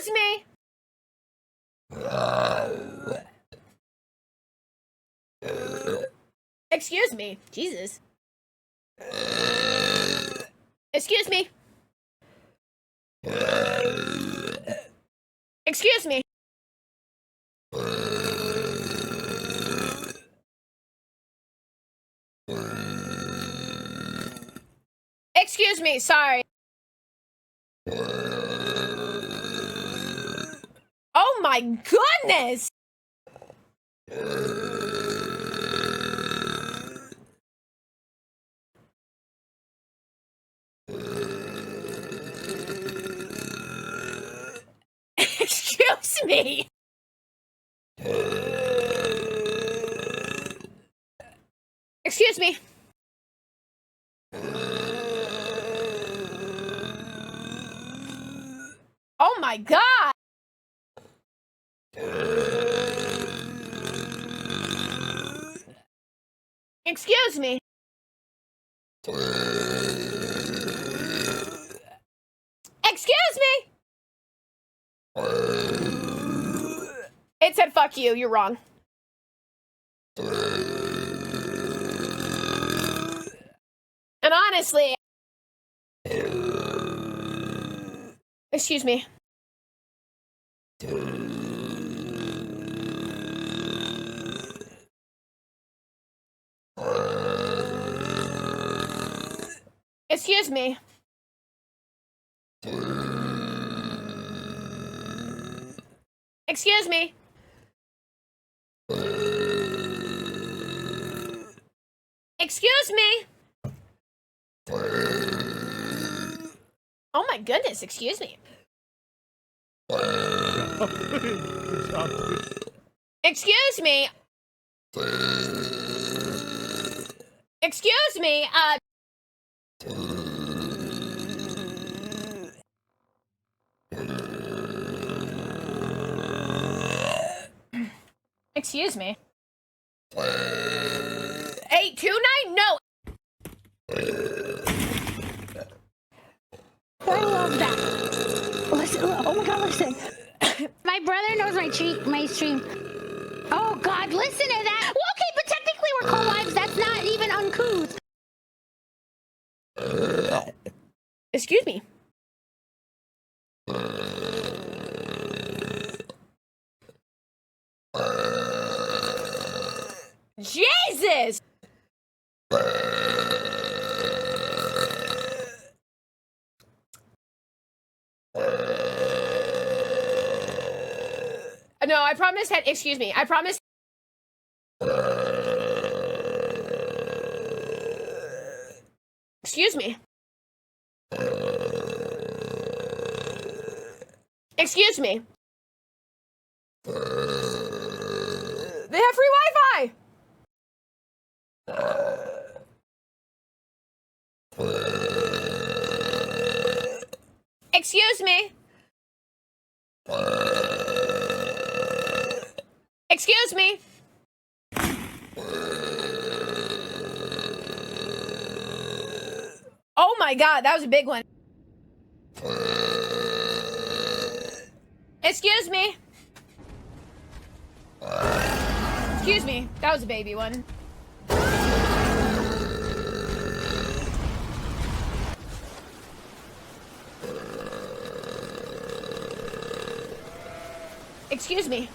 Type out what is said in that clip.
Excuse me. Excuse me. Jesus. Excuse me. Excuse me. Excuse me, sorry. Oh my goodness! Excuse me! Excuse me. Oh my god! Excuse me. Excuse me! It said fuck you, you're wrong. And honestly... Excuse me. Excuse me. Excuse me. Excuse me. Oh my goodness, excuse me. Excuse me. Excuse me, Excuse me. 829? No. I love that. Listen, oh my god, listen. My brother knows my stream. Oh god, listen to that. Well, okay, but technically we're co-lives. That's not even uncouth. Excuse me. Jesus! No, I promised that. Excuse me. I promised. Excuse me. Excuse me. They have free Wi-Fi. Excuse me. Excuse me. Oh my god, that was a big one. Excuse me. Excuse me, that was a baby one. Excuse me.